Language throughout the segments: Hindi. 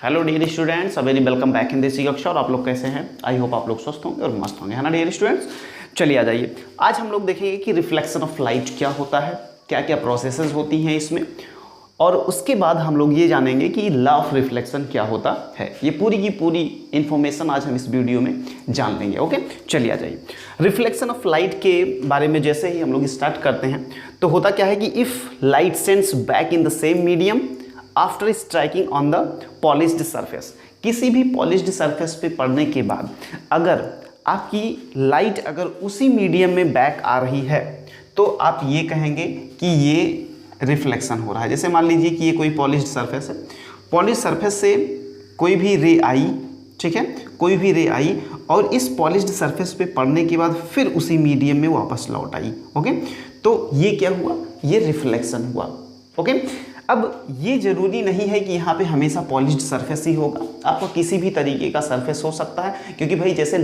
Hello dear students, very welcome back in this कक्षा। और आप लोग कैसे हैं? आई होप आप लोग स्वस्थ होंगे और मस्त होंगे, है ना डियर स्टूडेंट्स। चलिए आ जाइए, आज हम लोग देखेंगे कि रिफ्लेक्शन ऑफ लाइट क्या होता है, क्या क्या प्रोसेसेस होती हैं इसमें, और उसके बाद हम लोग ये जानेंगे कि लॉ ऑफ रिफ्लेक्शन क्या होता है। ये पूरी की पूरी इन्फॉर्मेशन आज हम इस वीडियो में जान लेंगे। ओके, चलिए आ जाइए। रिफ्लेक्शन ऑफ लाइट के बारे में जैसे ही हम लोग स्टार्ट करते हैं तो होता क्या है कि if light sends back in the same medium after striking on the polished surface, किसी भी पॉलिश्ड सरफेस पे पड़ने के बाद अगर आपकी लाइट अगर उसी मीडियम में बैक आ रही है तो आप ये कहेंगे कि ये रिफ्लेक्शन हो रहा है। जैसे मान लीजिए कि ये कोई पॉलिश्ड सरफेस है, पॉलिश्ड सरफेस से कोई भी रे आई, ठीक है, कोई भी रे आई और इस पॉलिश्ड सरफेस पे पड़ने के बाद फिर उसी मीडियम में वापस लौट आई। ओके, तो ये क्या हुआ? ये रिफ्लेक्शन हुआ। ओके, अब ये जरूरी नहीं है कि यहाँ पे हमेशा पॉलिश्ड सरफेस ही होगा, आपको किसी भी तरीके का सरफेस हो सकता है। क्योंकि भाई जैसे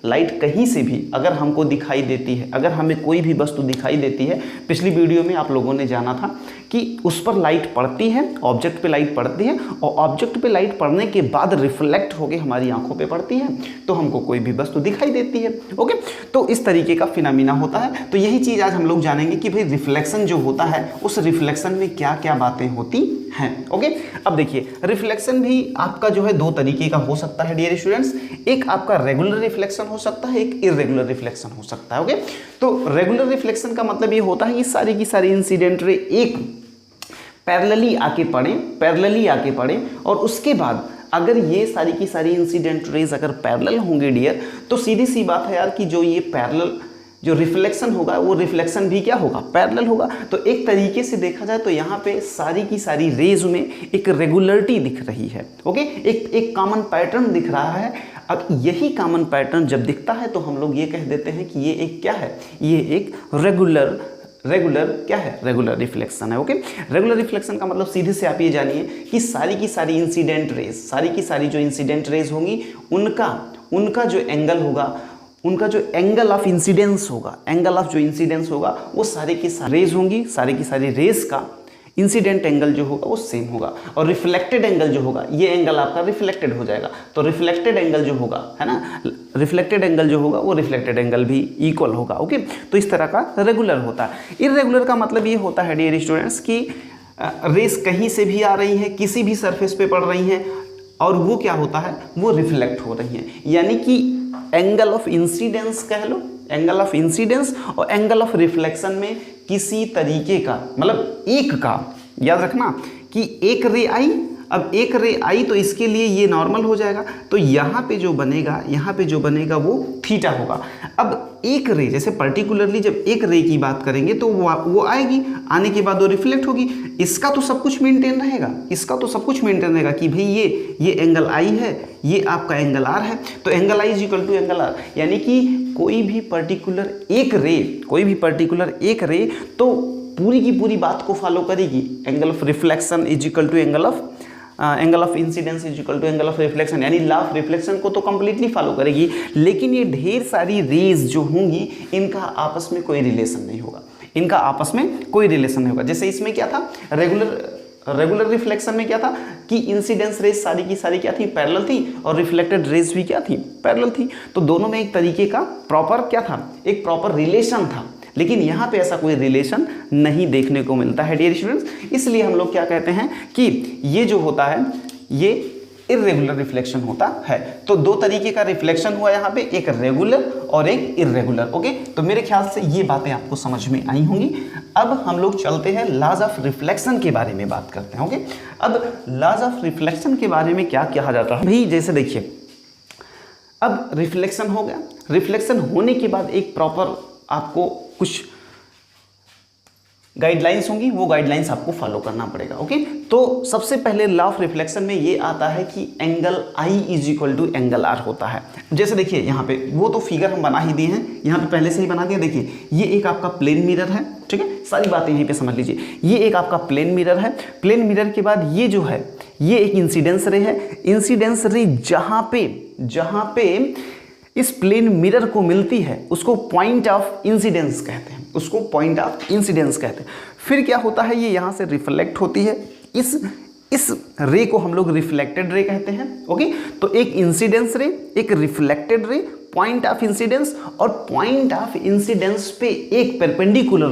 लाइट कहीं से भी अगर हमको दिखाई देती है, अगर हमें कोई भी वस्तु दिखाई देती है, पिछली वीडियो में आप लोगों ने जाना था कि उस पर लाइट पड़ती है, ऑब्जेक्ट पे लाइट पड़ती है और ऑब्जेक्ट पे लाइट पड़ने के बाद रिफ्लेक्ट होकर हमारी आंखों पे पड़ती है तो हमको कोई भी वस्तु दिखाई देती है। ओके, तो इस तरीके का फिनोमिना होता है। तो यही चीज़ आज हम लोग जानेंगे कि भाई रिफ्लेक्शन जो होता है उस रिफ्लेक्शन में क्या क्या बातें होती हैं। ओके, अब देखिए रिफ्लेक्शन भी आपका जो है दो तरीके का हो सकता है डियर स्टूडेंट्स। एक आपका रेगुलर रिफ्लेक्शन हो सकता है, एक इरेगुलर रिफ्लेक्शन हो सकता है। ओके, तो रेगुलर रिफ्लेक्शन का मतलब ये होता है कि सारी की सारी इंसिडेंट रे एक पैरेलली आके पड़े और उसके बाद अगर ये सारी की सारी इंसिडेंट रेज अगर पैरेलल होंगे डियर, तो सीधी सी बात है यार कि जो ये पैरेलल जो रिफ्लेक्शन होगा वो रिफ्लेक्शन भी क्या होगा? पैरेलल होगा। तो एक तरीके से देखा जाए तो यहाँ पे सारी की सारी रेज में एक रेगुलरिटी दिख रही है। ओके, एक कॉमन पैटर्न दिख रहा है। अब यही कॉमन पैटर्न जब दिखता है तो हम लोग ये कह देते हैं कि ये एक क्या है? ये एक रेगुलर क्या है? रेगुलर रिफ्लेक्शन है। ओके, रेगुलर रिफ्लेक्शन का मतलब सीधे से आप ये जानिए कि सारी की सारी इंसिडेंट रेज जो इंसिडेंट रेज होंगी उनका जो एंगल होगा, उनका जो एंगल ऑफ इंसिडेंस होगा वो सारी की सारी रेज होंगी, सारी की सारी रेज का इंसिडेंट एंगल जो होगा वो सेम होगा और रिफ्लेक्टेड एंगल जो होगा ये एंगल आपका रिफ्लेक्टेड हो जाएगा। तो रिफ्लेक्टेड एंगल जो होगा, है ना, रिफ्लेक्टेड एंगल जो होगा वो रिफ्लेक्टेड एंगल भी इक्वल होगा। ओके, तो इस तरह का रेगुलर होता है। इरेगुलर का मतलब ये होता है डियर स्टूडेंट्स कि रेस कहीं से भी आ रही है, किसी भी सरफेस पे पड़ रही हैं और वो क्या होता है? वो रिफ्लेक्ट हो रही हैं। यानी कि एंगल ऑफ इंसिडेंस कह लो, एंगल ऑफ इंसिडेंस और एंगल ऑफ रिफ्लेक्शन में किसी तरीके का मतलब एक का, याद रखना कि एक रे आई, अब एक रे आई तो इसके लिए ये नॉर्मल हो जाएगा, तो यहाँ पे जो बनेगा वो थीटा होगा। अब एक रे, जैसे पर्टिकुलरली जब एक रे की बात करेंगे तो वो आएगी, आने के बाद वो रिफ्लेक्ट होगी। इसका तो सब कुछ मेंटेन रहेगा कि भाई ये एंगल आई है, ये आपका एंगल आर है, तो angle i is equal to angle r. यानी कि कोई भी पर्टिकुलर एक रे तो पूरी की पूरी बात को फॉलो करेगी। Angle of reflection is equal to angle of incidence is equal to angle of reflection, यानी लॉ ऑफ रिफ्लेक्शन को तो कंप्लीटली फॉलो करेगी। लेकिन ये ढेर सारी रेज जो होंगी इनका आपस में कोई रिलेशन नहीं होगा। जैसे इसमें क्या था? रेगुलर रिफ्लेक्शन में क्या था कि इंसिडेंस रेज सारी की सारी क्या थी? पैरेलल थी और रिफ्लेक्टेड रेज भी क्या थी? पैरेलल थी। तो दोनों में एक तरीके का प्रॉपर क्या था? एक प्रॉपर रिलेशन था। लेकिन यहाँ पे ऐसा कोई रिलेशन नहीं देखने को मिलता है डियर स्टूडेंट्स। इसलिए हम लोग क्या कहते हैं कि ये जो होता है ये इरेगुलर रिफ्लेक्शन होता है। तो दो तरीके का रिफ्लेक्शन हुआ यहाँ पे, एक रेगुलर और एक इरेगुलर। ओके, तो मेरे ख्याल से ये बातें आपको समझ में आई होंगी। अब हम लोग चलते हैं लॉज ऑफ रिफ्लेक्शन के बारे में बात करते हैं। ओके, अब लॉज ऑफ रिफ्लेक्शन के बारे में क्या कहा जाता है भाई? जैसे देखिए, अब रिफ्लेक्शन हो गया, रिफ्लेक्शन होने के बाद एक प्रॉपर आपको कुछ गाइडलाइंस होंगी, वो गाइडलाइंस आपको फॉलो करना पड़ेगा। ओके, तो सबसे पहले लॉ ऑफ रिफ्लेक्शन में ये आता है कि angle i is equal to angle r होता है। जैसे देखिए यहाँ पे वो तो फिगर हम बना ही दिए हैं, यहाँ पे पहले से ही बना दिया। देखिए ये एक आपका प्लेन मिरर है, ठीक है, सारी बातें यहीं पे समझ लीजिए। ये एक आपका प्लेन मिरर है, प्लेन मिरर के बाद ये जो है ये एक इंसिडेंस रे है। इंसिडेंस रे जहाँ पे इस प्लेन मिरर को मिलती है उसको पॉइंट ऑफ इंसिडेंस कहते हैं, फिर क्या होता है? ये यहाँ से रिफ्लेक्ट होती है, इस इस रे को हम लोग रिफ्लेक्टेड रे कहते हैं। ओके, तो एक इंसिडेंस रे, एक reflected ray, point of incidence, और पॉइंट ऑफ इंसिडेंस पे एक परपेंडिकुलर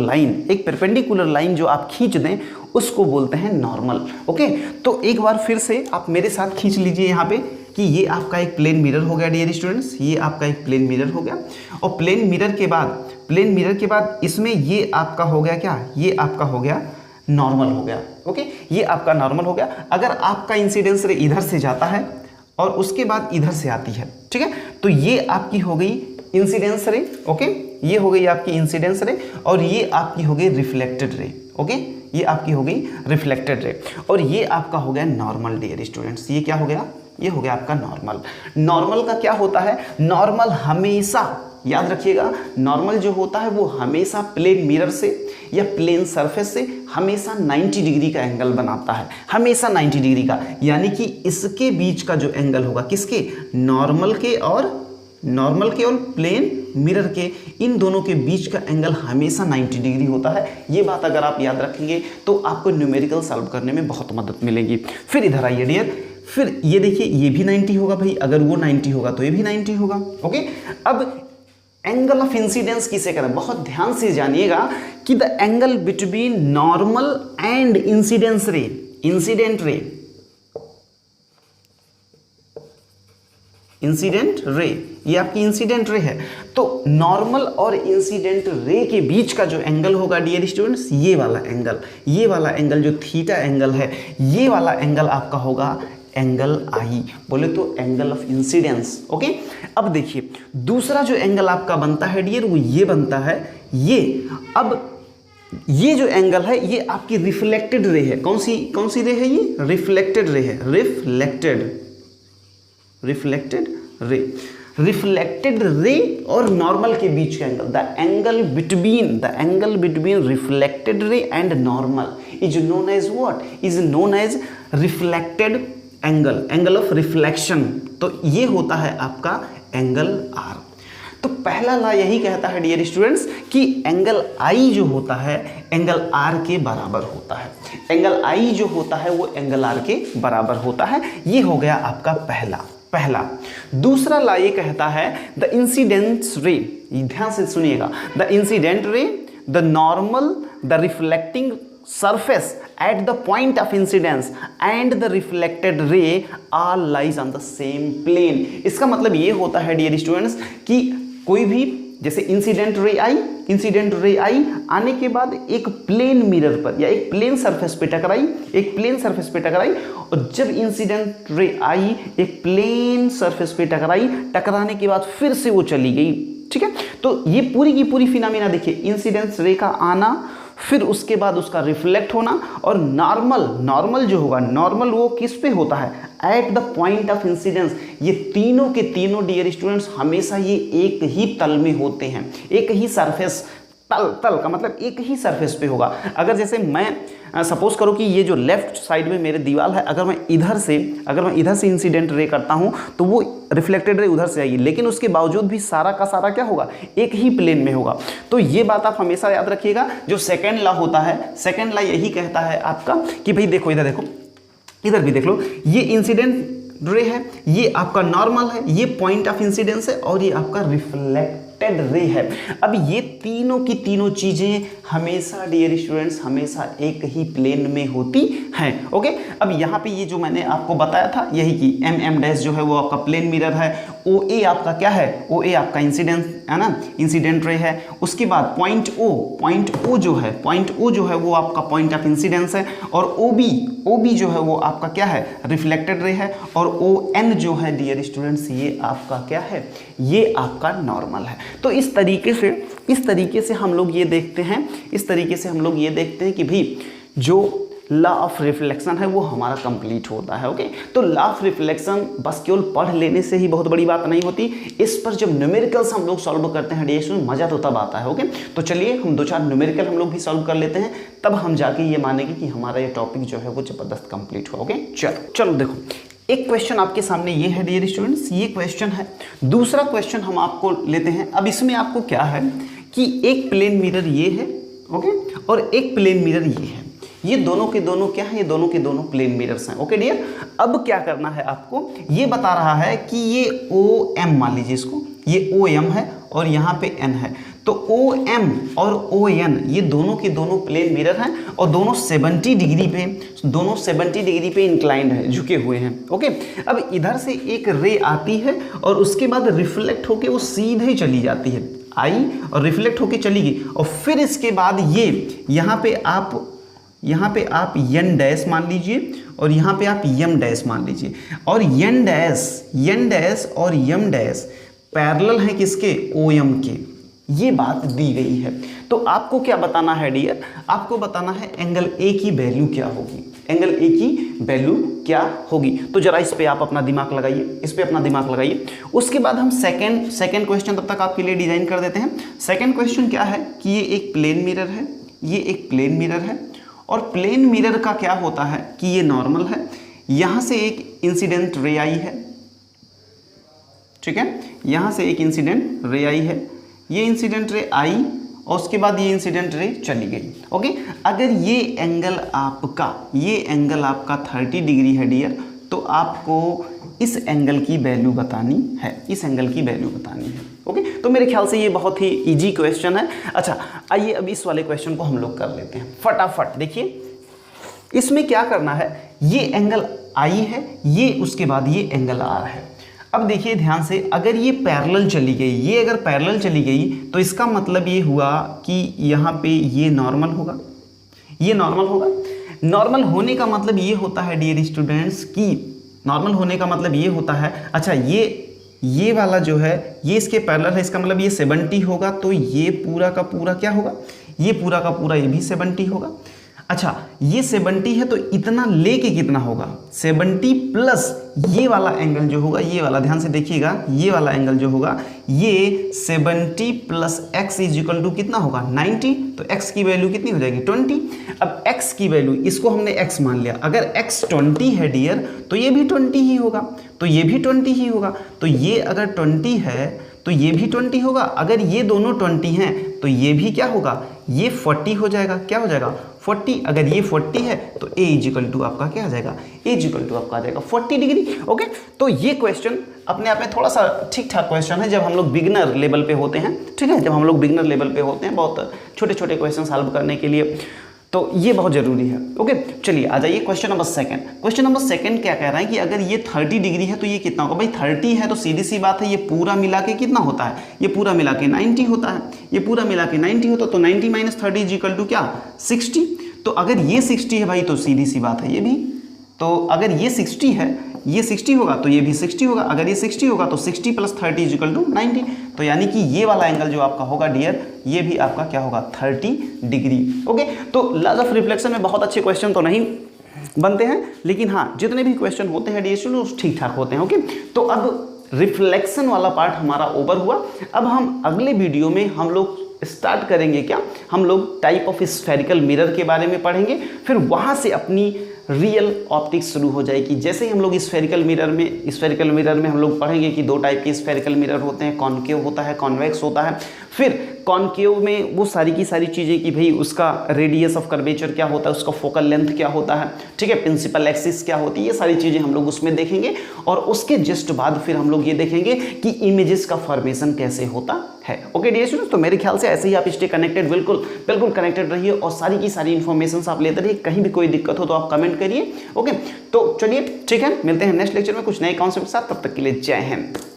लाइन जो आप खींच दें उसको बोलते हैं नॉर्मल। ओके, तो एक बार फिर से आप मेरे साथ खींच लीजिए यहाँ पे कि ये आपका एक प्लेन मिरर हो गया डियर स्टूडेंट्स, ये आपका एक प्लेन मिरर हो गया, और प्लेन मिरर के बाद इसमें ये आपका हो गया क्या, ये आपका हो गया नॉर्मल हो गया। ओके, ये आपका नॉर्मल हो गया। अगर आपका इंसिडेंस रे इधर से जाता है और उसके बाद इधर से आती है, ठीक है, तो ये आपकी हो गई इंसिडेंस रे। ओके, ये हो गई आपकी इंसिडेंस रे, और ये आपकी हो गई रिफ्लेक्टेड रे। ओके, ये आपकी हो गई रिफ्लेक्टेड रे, और ये आपका हो गया नॉर्मल डियर स्टूडेंट्स। ये क्या हो गया, ये हो गया आपका नॉर्मल। नॉर्मल का क्या होता है, नॉर्मल हमेशा याद रखिएगा, नॉर्मल जो होता है वो हमेशा प्लेन मिरर से या प्लेन सरफेस से हमेशा 90 डिग्री का एंगल बनाता है, हमेशा 90 डिग्री का, यानी कि इसके बीच का जो एंगल होगा, किसके, नॉर्मल के और प्लेन मिरर के, इन दोनों के बीच का एंगल हमेशा 90 डिग्री होता है। ये बात अगर आप याद रखेंगे तो आपको न्यूमेरिकल सॉल्व करने में बहुत मदद मिलेगी। फिर इधर आइए डियर, फिर ये देखिए, ये भी 90 होगा भाई, अगर वो 90 होगा तो ये भी 90 होगा। ओके, अब एंगल ऑफ इंसिडेंस किसे कहते हैं, बहुत ध्यान से जानिएगा कि the angle between normal and incidence रे, इंसिडेंट रे, ये आपकी इंसिडेंट रे है। तो नॉर्मल और इंसिडेंट रे के बीच का जो एंगल होगा डियर स्टूडेंट्स, ये वाला एंगल जो थीटा एंगल है, ये वाला एंगल आपका होगा एंगल आई, बोले तो एंगल ऑफ इंसिडेंस। ओके, अब देखिए दूसरा जो एंगल आपका बनता है डियर, वो ये बनता है, ये अब ये जो एंगल है ये आपकी रिफ्लेक्टेड रे है। कौन सी रे है, ये रिफ्लेक्टेड रे है, रिफ्लेक्टेड रे और नॉर्मल के बीच का angle, the angle between reflected ray and normal is known as what, is known as reflected angle of reflection. तो ये होता है आपका एंगल आर। तो पहला लॉ यही कहता है डियर स्टूडेंट्स कि एंगल आई जो होता है एंगल आर के बराबर होता है, एंगल आई जो होता है वो एंगल आर के बराबर होता है। ये हो गया आपका पहला। दूसरा लॉ ये कहता है द इंसिडेंस रे, ध्यान से सुनिएगा, the incident ray, the normal, the reflecting surface at the point of incidence and the reflected ray all lies on the same plane। इसका मतलब ये होता है डियर स्टूडेंट्स कि कोई भी जैसे इंसिडेंट रे आई आने के बाद एक प्लेन मिरर पर या एक प्लेन सरफेस पे टकराई, और जब इंसिडेंट रे आई एक प्लेन सरफेस पे टकराने के बाद फिर से वो चली गई, ठीक है। तो ये पूरी की पूरी फिनोमेना देखिए, इंसिडेंस रे का आना, फिर उसके बाद उसका रिफ्लेक्ट होना, और नॉर्मल जो होगा, नॉर्मल वो किस पे होता है, at the point of incidence. ये तीनों के तीनों डियर स्टूडेंट्स हमेशा ये एक ही तल में होते हैं, एक ही सरफेस, तल का मतलब एक ही सरफेस पे होगा। अगर जैसे मैं सपोज करो कि ये जो लेफ्ट साइड में मेरे दीवार है, अगर मैं इधर से इंसिडेंट रे करता हूँ तो वो रिफ्लेक्टेड रे उधर से आएगी, लेकिन उसके बावजूद भी सारा का सारा क्या होगा, एक ही प्लेन में होगा। तो ये बात आप हमेशा याद रखिएगा। जो सेकेंड लॉ होता है, सेकेंड लॉ यही कहता है आपका कि भाई देखो, इधर देखो, इधर भी देख लो, ये इंसिडेंट रे है, ये आपका नॉर्मल है, ये पॉइंट ऑफ इंसिडेंस है, और ये आपका रिफ्लेक्टेड रे है। अब ये तीनों की तीनों चीजें हमेशा डियर स्टूडेंट्स हमेशा एक ही प्लेन में होती हैं। ओके, अब यहाँ पे ये जो मैंने आपको बताया था यही कि एम डैश जो है वो आपका प्लेन मिरर है, ओ ए आपका क्या है, ओ ए आपका इंसिडेंस है ना, इंसिडेंट रे है। उसके बाद पॉइंट ओ जो है वो आपका पॉइंट ऑफ इंसिडेंस है, और ओ बी जो है वो आपका क्या है, रिफ्लेक्टेड रे है, और ओ एन जो है डियर स्टूडेंट्स ये आपका क्या है, ये आपका नॉर्मल है। तो इस तरीके से हम लोग ये देखते हैं, कि भाई जो लॉ ऑफ रिफ्लेक्शन है वो हमारा कंप्लीट होता है। ओके, तो लॉ ऑफ रिफ्लेक्शन बस केवल पढ़ लेने से ही बहुत बड़ी बात नहीं होती, इस पर जब न्यूमेरिकल्स हम लोग सॉल्व करते हैं डियर स्टूडेंट मजा तो तब आता है। ओके, तो चलिए हम 2-4 न्यूमेरिकल हम लोग भी सॉल्व कर लेते हैं, तब हम जाके ये मानेंगे कि हमारा ये टॉपिक जो है वो जबरदस्त कंप्लीट हुआ। ओके, चलो देखो, एक क्वेश्चन आपके सामने ये है डियर स्टूडेंट्स, ये क्वेश्चन है। दूसरा क्वेश्चन हम आपको लेते हैं। अब इसमें आपको क्या है कि एक प्लेन मिरर ये है, ओके, और एक प्लेन मिरर ये है। ये दोनों के दोनों क्या है, ये दोनों के दोनों प्लेन मिरर्स हैं। ओके डियर, अब क्या करना है आपको, ये बता रहा है कि ये ओ एम, मान लीजिए इसको, ये ओ एम है और यहाँ पे एन है, तो ओ एम और ओ एन ये दोनों के दोनों प्लेन मिरर हैं और दोनों 70 डिग्री पे इंक्लाइंड है, झुके हुए हैं। ओके, अब इधर से एक रे आती है और उसके बाद रिफ्लेक्ट होके वो सीधे चली जाती है, आई और रिफ्लेक्ट होके चली गई, और फिर इसके बाद ये यहाँ पे आप एन डैश मान लीजिए और यहाँ पे आप यम डैश मान लीजिए, और एन डैश और यम डैश पैरेलल है किसके, ओ एम के, ये बात दी गई है। तो आपको क्या बताना है डियर, आपको बताना है एंगल ए की वैल्यू क्या होगी, एंगल ए की वैल्यू क्या होगी। तो जरा इस पे आप अपना दिमाग लगाइए, इस पे अपना दिमाग लगाइए। उसके बाद हम सेकंड क्वेश्चन तब तक आपके लिए डिजाइन कर देते हैं। सेकंड क्वेश्चन क्या है कि ये एक प्लेन मिरर है, ये एक प्लेन मिरर है, और प्लेन मिरर का क्या होता है कि ये नॉर्मल है, यहाँ से एक इंसिडेंट रे आई है, ठीक है, यहाँ से एक इंसिडेंट रे आई है, ये इंसिडेंट रे आई और उसके बाद ये इंसिडेंट रे चली गई। ओके, अगर ये एंगल आपका 30 डिग्री है डियर, तो आपको इस एंगल की वैल्यू बतानी है, इस एंगल की वैल्यू बतानी है। ओके, तो मेरे ख्याल से ये बहुत ही इजी क्वेश्चन है। अच्छा, आइए अब इस वाले क्वेश्चन को हम लोग कर लेते हैं फटाफट। देखिए इसमें क्या करना है, ये एंगल आई है, ये उसके बाद ये एंगल आर है। अब देखिए ध्यान से, अगर ये पैरेलल चली गई, ये अगर पैरेलल चली गई तो इसका मतलब ये हुआ कि यहाँ पे ये नॉर्मल होगा, ये नॉर्मल होगा। नॉर्मल होने का मतलब ये होता है डियर स्टूडेंट्स कि नॉर्मल होने का मतलब ये होता है, अच्छा ये वाला जो है ये इसके पैरेलल है, इसका मतलब ये 70 होगा, तो ये पूरा का पूरा क्या होगा, ये पूरा का पूरा ये भी 70 होगा। अच्छा, ये 70 है तो इतना लेके कितना होगा, 70 प्लस ये वाला एंगल जो होगा, ये वाला ध्यान से देखिएगा, ये वाला एंगल जो होगा ये 70 plus x is equal to कितना होगा 90, तो x की वैल्यू कितनी हो जाएगी 20। अब x की वैल्यू, इसको हमने x मान लिया, अगर x 20 है डियर तो ये भी 20 ही होगा, तो ये भी 20 ही होगा, तो ये अगर 20 है तो ये भी 20 होगा, अगर ये दोनों 20 हैं तो ये भी क्या होगा, ये 40 हो जाएगा, क्या हो जाएगा 40। अगर ये 40 है तो a इजिकल टू आपका क्या आ जाएगा, a इजिकल टू आपका आ जाएगा 40 डिग्री। ओके, तो ये क्वेश्चन अपने आप में थोड़ा सा ठीक ठाक क्वेश्चन है जब हम लोग बिगनर लेवल पे होते हैं, ठीक है, जब हम लोग बिगनर लेवल पे होते हैं, बहुत छोटे छोटे क्वेश्चन सॉल्व करने के लिए, तो ये बहुत ज़रूरी है। ओके, चलिए आ जाइए question number second. Question number second क्या कह रहा है कि अगर ये 30 डिग्री है तो ये कितना होगा, भाई 30 है तो सीधी सी बात है, ये पूरा मिला के कितना होता है, ये पूरा मिला के 90 होता है, ये पूरा मिला के 90 होता है, तो 90 माइनस 30 इज इक्वल टू क्या 60। तो अगर ये 60 है भाई तो सीधी सी बात है ये भी, तो अगर ये 60 है, ये 60 होगा तो ये भी 60 होगा, अगर ये 60 होगा तो 60 प्लस 30 इज इक्वल टू 90। तो यानी कि ये वाला एंगल जो आपका होगा डियर, ये भी आपका क्या होगा 30 डिग्री। ओके, तो लॉज ऑफ रिफ्लेक्शन में बहुत अच्छे क्वेश्चन तो नहीं बनते हैं, लेकिन हाँ जितने भी क्वेश्चन होते हैं डियर स्टूडेंट्स ठीक ठाक होते हैं। ओके, तो अब रिफ्लेक्शन वाला पार्ट हमारा ओवर हुआ। अब हम अगले वीडियो में हम लोग स्टार्ट करेंगे क्या, हम लोग टाइप ऑफ स्फेरिकल मिरर के बारे में पढ़ेंगे, फिर वहाँ से अपनी रियल ऑप्टिक्स शुरू हो जाएगी। जैसे ही हम लोग स्फेरिकल मिरर में हम लोग पढ़ेंगे कि दो टाइप के स्फेरिकल मिरर होते हैं, कॉनकेव होता है, कॉन्वेक्स होता है। फिर कॉनकेव में वो सारी की सारी चीज़ें कि भाई उसका रेडियस ऑफ कर्वेचर क्या होता है, उसका फोकल लेंथ क्या होता है, ठीक है, प्रिंसिपल एक्सिस क्या होती है, ये सारी चीज़ें हम लोग उसमें देखेंगे। और उसके जस्ट बाद फिर हम लोग ये देखेंगे कि इमेजेस का फॉर्मेशन कैसे होता है। ओके डियर स्टूडेंट्स, तो मेरे ख्याल से ऐसे ही आप स्टे कनेक्टेड, बिल्कुल कनेक्टेड रहिए और सारी की सारी इन्फॉर्मेशन आप लेते रहिए। कहीं भी कोई दिक्कत हो तो आप कमेंट करिए। ओके, तो चलिए ठीक है, मिलते हैं नेक्स्ट लेक्चर में कुछ नए कॉन्सेप्ट के साथ, तब तक के लिए जय हिंद।